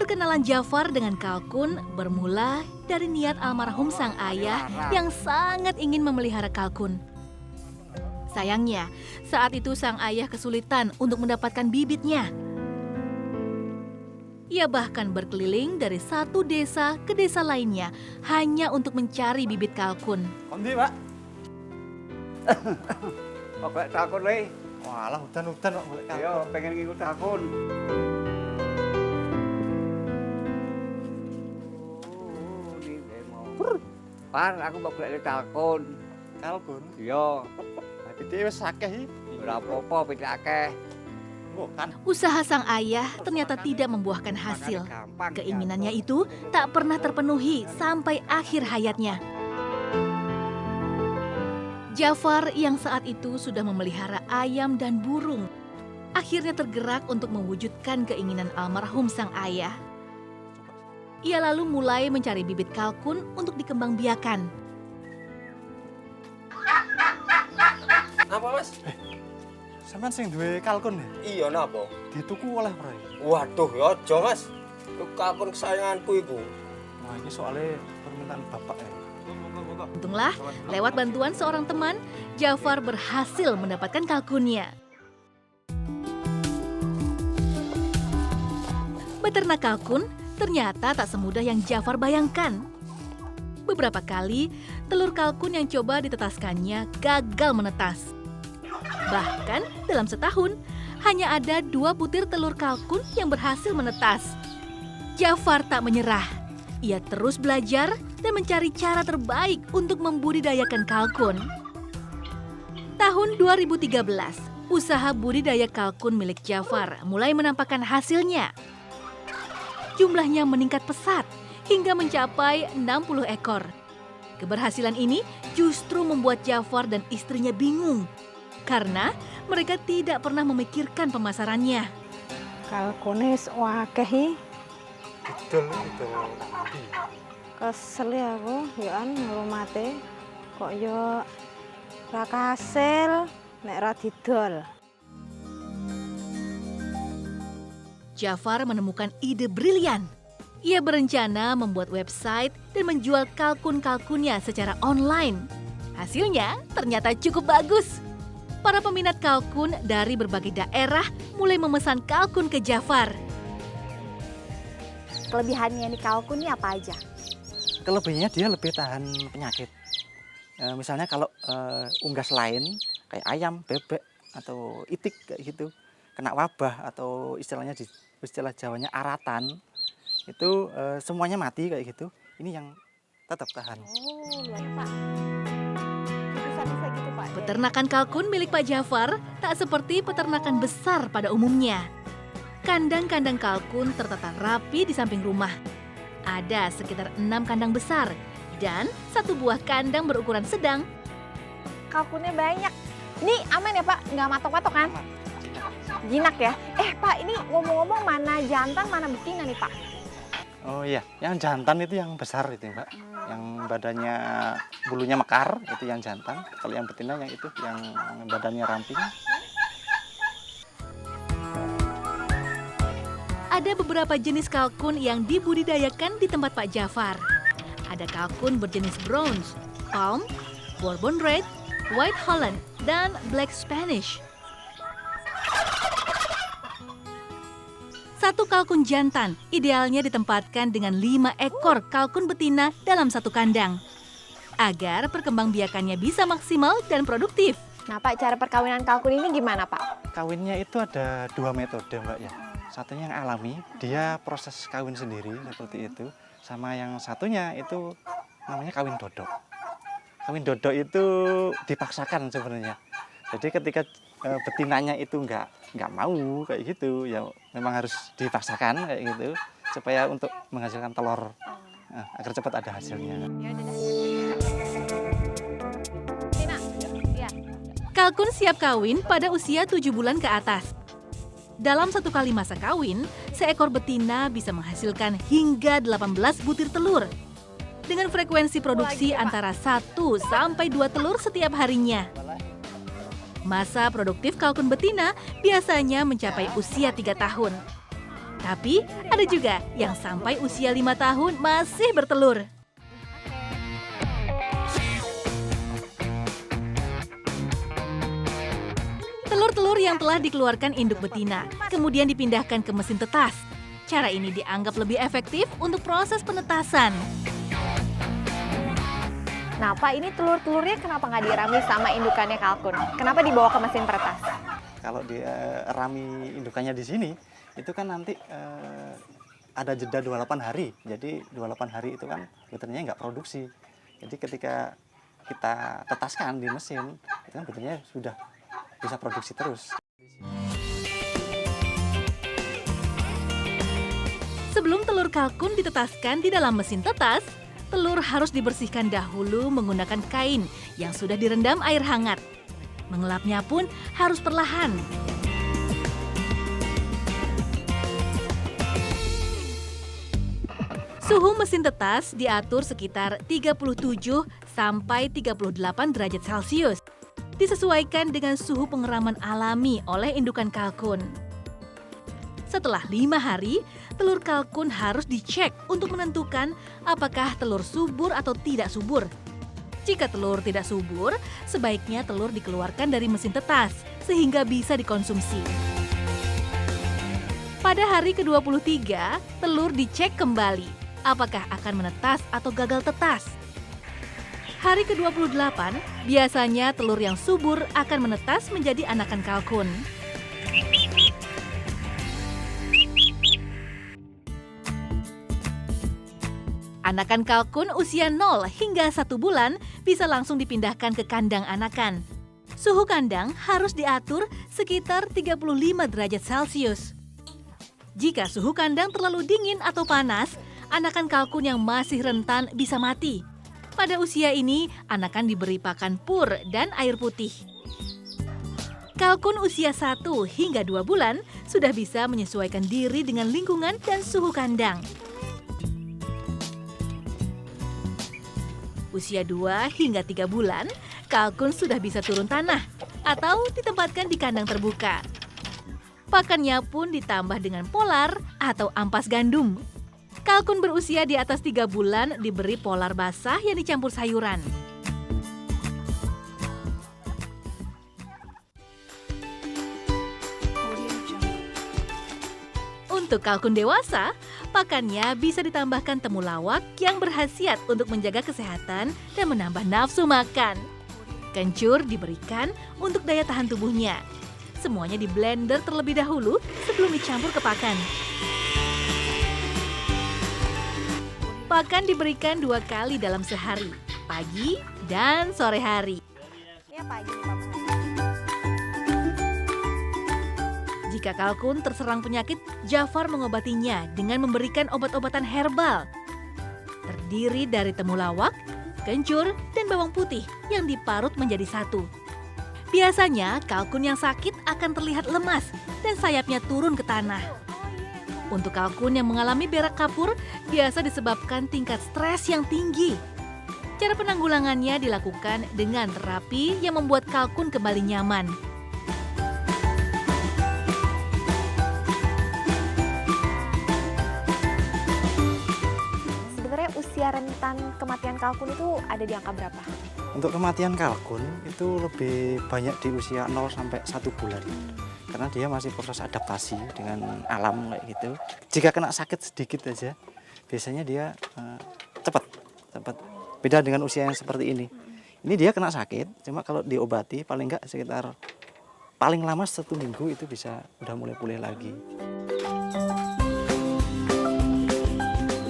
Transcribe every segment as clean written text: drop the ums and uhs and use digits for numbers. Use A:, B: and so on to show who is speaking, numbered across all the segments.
A: Perkenalan Jafar dengan kalkun bermula dari niat almarhum sang ayah yang sangat ingin memelihara kalkun. Sayangnya, saat itu sang ayah kesulitan untuk mendapatkan bibitnya. Ia bahkan berkeliling dari satu desa ke desa lainnya hanya untuk mencari bibit kalkun.
B: Kondi, Pak?
C: Kok golek kalkun le?
B: Walah, udan-udan kok golek kalkun.
C: Ayo, pengen ngikut kalkun. Par, aku mau golek kalkun.
B: Kalkun?
C: Iya,
B: Dite wis akeh iki.
C: ora apa-apa pitik akeh.
B: Oh, kan.
A: Usaha sang ayah ternyata tidak membuahkan hasil. Keinginannya itu tak pernah terpenuhi sampai akhir hayatnya. Jafar yang saat itu sudah memelihara ayam dan burung, akhirnya tergerak untuk mewujudkan keinginan almarhum sang ayah. Ia lalu mulai mencari bibit kalkun untuk dikembangbiakan.
D: Apa Mas?
B: Sampeyan sing duwe kalkun ya?
D: Iya napa?
B: Dituku oleh ora?
D: Waduh ya aja Mas. Itu kalkun kesayanganku iku.
B: Wah, ini soalnya permintaan bapak ya.
A: Untunglah, lewat bantuan seorang teman, Jafar berhasil mendapatkan kalkunnya. Beternak kalkun ternyata tak semudah yang Jafar bayangkan. Beberapa kali, telur kalkun yang coba ditetaskannya gagal menetas. Bahkan dalam setahun, hanya ada 2 butir telur kalkun yang berhasil menetas. Jafar tak menyerah. Ia terus belajar dan mencari cara terbaik untuk membudidayakan kalkun. Tahun 2013, usaha budidaya kalkun milik Jafar mulai menampakkan hasilnya. Jumlahnya meningkat pesat hingga mencapai 60 ekor. Keberhasilan ini justru membuat Jafar dan istrinya bingung karena mereka tidak pernah memikirkan pemasarannya.
E: Kalkunis wakeh
B: Didol itu.
E: kesel ya aku ya an ngurumate kok yo ra kasil nek ra didol.
A: Jafar menemukan ide brilian. Ia berencana membuat website dan menjual kalkun-kalkunnya secara online. Hasilnya ternyata cukup bagus. Para peminat kalkun dari berbagai daerah mulai memesan kalkun ke Jafar.
F: Kelebihannya nih kalkun ini apa aja?
B: Kelebihannya dia lebih tahan penyakit. Misalnya kalau unggas lain kayak ayam, bebek atau itik kayak gitu kena wabah atau istilahnya di istilah Jawanya aratan itu semuanya mati kayak gitu. Ini yang tetap tahan.
F: Oh, luar Pak. Bisa gitu Pak.
A: Peternakan kalkun milik Pak Jafar tak seperti peternakan besar pada umumnya. Kandang-kandang kalkun tertata rapi di samping rumah. Ada sekitar 6 kandang besar dan 1 buah kandang berukuran sedang.
F: Kalkunnya banyak. Nih aman ya Pak, nggak matok-matok kan? Jinak ya. Pak ini ngomong-ngomong mana jantan mana betina nih Pak?
B: Oh iya, yang jantan itu yang besar itu Mbak. Yang badannya bulunya mekar itu yang jantan. Kalau yang betina yang itu yang badannya ramping.
A: Ada beberapa jenis kalkun yang dibudidayakan di tempat Pak Jafar. Ada kalkun berjenis bronze, palm, bourbon red, white holland, dan black spanish. Satu kalkun jantan idealnya ditempatkan dengan 5 ekor kalkun betina dalam satu kandang. Agar perkembangbiakannya bisa maksimal dan produktif.
F: Nah Pak, cara perkawinan kalkun ini gimana Pak?
B: Kawinnya itu ada 2 metode Mbak ya. Satunya yang alami, dia proses kawin sendiri seperti itu. Sama yang satunya itu namanya kawin dodok. Kawin dodok itu dipaksakan sebenarnya. Jadi ketika betinanya itu nggak mau kayak gitu, ya memang harus dipaksakan kayak gitu supaya untuk menghasilkan telur agar cepat ada hasilnya.
A: Kalkun siap kawin pada usia 7 bulan ke atas. Dalam 1 kali masa kawin, seekor betina bisa menghasilkan hingga 18 butir telur. Dengan frekuensi produksi antara 1 sampai 2 telur setiap harinya. Masa produktif kalkun betina biasanya mencapai usia 3 tahun. Tapi ada juga yang sampai usia 5 tahun masih bertelur. Telur-telur yang telah dikeluarkan induk betina kemudian dipindahkan ke mesin tetas. Cara ini dianggap lebih efektif untuk proses penetasan.
F: Nah, Pak, ini telur-telurnya kenapa nggak dirami sama indukannya kalkun? Kenapa dibawa ke mesin peretas?
B: Kalau dia rami indukannya di sini, itu kan nanti ada jeda 28 hari. Jadi 28 hari itu kan beternanya nggak produksi. Jadi ketika kita tetaskan di mesin, itu kan beternanya sudah bisa produksi terus.
A: Sebelum telur kalkun ditetaskan di dalam mesin tetas, telur harus dibersihkan dahulu menggunakan kain yang sudah direndam air hangat. Mengelapnya pun harus perlahan. Suhu mesin tetas diatur sekitar 37 sampai 38 derajat Celcius. Disesuaikan dengan suhu pengeraman alami oleh indukan kalkun. Setelah 5 hari, telur kalkun harus dicek untuk menentukan apakah telur subur atau tidak subur. Jika telur tidak subur, sebaiknya telur dikeluarkan dari mesin tetas sehingga bisa dikonsumsi. Pada hari ke-23, telur dicek kembali apakah akan menetas atau gagal tetas. Hari ke-28, biasanya telur yang subur akan menetas menjadi anakan kalkun. Anakan kalkun usia 0 hingga 1 bulan bisa langsung dipindahkan ke kandang anakan. Suhu kandang harus diatur sekitar 35 derajat Celcius. Jika suhu kandang terlalu dingin atau panas, anakan kalkun yang masih rentan bisa mati. Pada usia ini, anakan diberi pakan pur dan air putih. Kalkun usia 1 hingga 2 bulan sudah bisa menyesuaikan diri dengan lingkungan dan suhu kandang. Usia 2 hingga 3 bulan, kalkun sudah bisa turun tanah atau ditempatkan di kandang terbuka. Pakannya pun ditambah dengan polar atau ampas gandum. Kalkun berusia di atas 3 bulan diberi polar basah yang dicampur sayuran. Untuk kalkun dewasa, pakannya bisa ditambahkan temulawak yang berkhasiat untuk menjaga kesehatan dan menambah nafsu makan. Kencur diberikan untuk daya tahan tubuhnya. Semuanya di blender terlebih dahulu sebelum dicampur ke pakan. Pakan diberikan 2 kali dalam sehari, pagi dan sore hari.
F: Ya, Pak, gini, Pak.
A: Jika kalkun terserang penyakit, Jafar mengobatinya dengan memberikan obat-obatan herbal. Terdiri dari temulawak, kencur, dan bawang putih yang diparut menjadi satu. Biasanya kalkun yang sakit akan terlihat lemas dan sayapnya turun ke tanah. Untuk kalkun yang mengalami berak kapur, biasa disebabkan tingkat stres yang tinggi. Cara penanggulangannya dilakukan dengan terapi yang membuat kalkun kembali nyaman.
F: Sebenarnya usia rentan kematian kalkun itu ada di angka berapa?
B: Untuk kematian kalkun itu lebih banyak di usia 0 sampai 1 bulan. Karena dia masih proses adaptasi dengan alam kayak gitu. Jika kena sakit sedikit aja, biasanya dia cepat. Beda dengan usia yang seperti ini. Ini dia kena sakit, cuma kalau diobati paling enggak sekitar paling lama 1 minggu itu bisa udah mulai pulih lagi.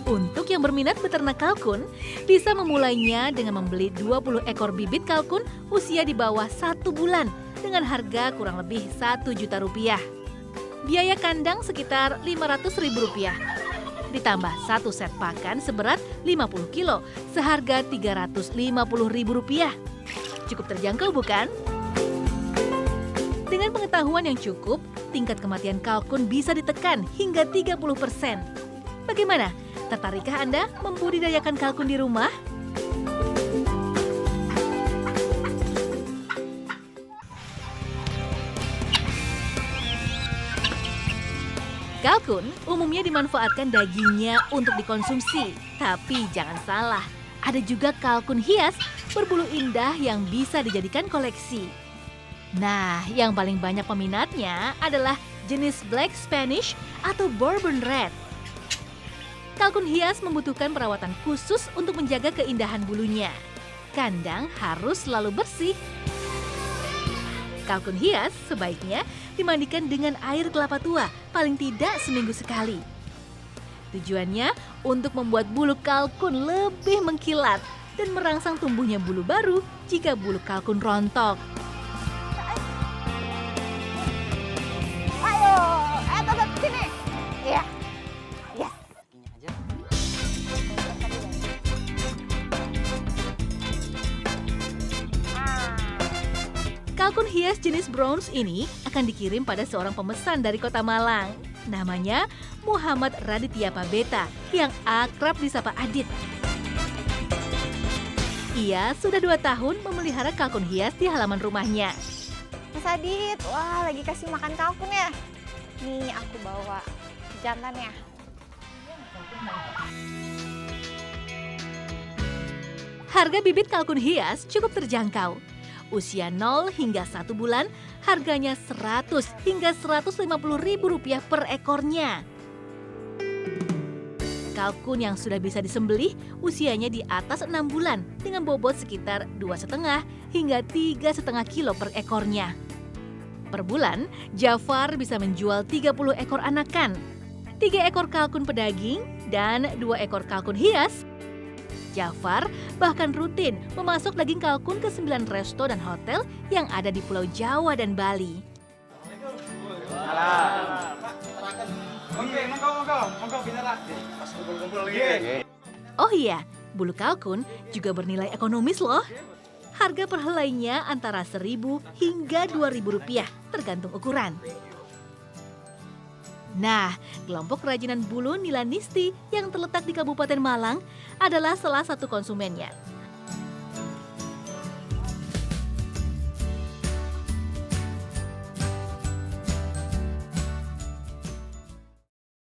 A: Untuk yang berminat beternak kalkun, bisa memulainya dengan membeli 20 ekor bibit kalkun usia di bawah 1 bulan dengan harga kurang lebih Rp1.000.000. Biaya kandang sekitar Rp500.000. Ditambah 1 set pakan seberat 50 kilo seharga Rp350.000. Cukup terjangkau bukan? Dengan pengetahuan yang cukup, tingkat kematian kalkun bisa ditekan hingga 30%. Bagaimana? Tertarikkah Anda membudidayakan kalkun di rumah? Kalkun umumnya dimanfaatkan dagingnya untuk dikonsumsi. Tapi jangan salah, ada juga kalkun hias berbulu indah yang bisa dijadikan koleksi. Nah, yang paling banyak peminatnya adalah jenis Black Spanish atau Bourbon Red. Kalkun hias membutuhkan perawatan khusus untuk menjaga keindahan bulunya. Kandang harus selalu bersih. Kalkun hias sebaiknya dimandikan dengan air kelapa tua paling tidak seminggu sekali. Tujuannya untuk membuat bulu kalkun lebih mengkilat dan merangsang tumbuhnya bulu baru jika bulu kalkun rontok.
F: Ayo, tetap sini. Iya. Yes.
A: Kalkun hias jenis bronze ini akan dikirim pada seorang pemesan dari Kota Malang. Namanya Muhammad Raditya Pabeta yang akrab disapa Adit. Ia sudah 2 tahun memelihara kalkun hias di halaman rumahnya.
F: Mas Adit, wah lagi kasih makan kalkun ya. Nih aku bawa jantannya.
A: Harga bibit kalkun hias cukup terjangkau. Usia 0 hingga 1 bulan, harganya Rp100 hingga Rp150.000 per ekornya. Kalkun yang sudah bisa disembelih usianya di atas 6 bulan dengan bobot sekitar 2,5 hingga 3,5 kilo per ekornya. Per bulan, Jafar bisa menjual 30 ekor anakan, 3 ekor kalkun pedaging, dan 2 ekor kalkun hias. Jafar bahkan rutin memasok daging kalkun ke 9 resto dan hotel yang ada di Pulau Jawa dan Bali. Oh iya, bulu kalkun juga bernilai ekonomis loh. Harga per helainya antara Rp1.000 hingga Rp2.000 tergantung ukuran. Nah, kelompok kerajinan bulu Nila Nisti yang terletak di Kabupaten Malang adalah salah satu konsumennya.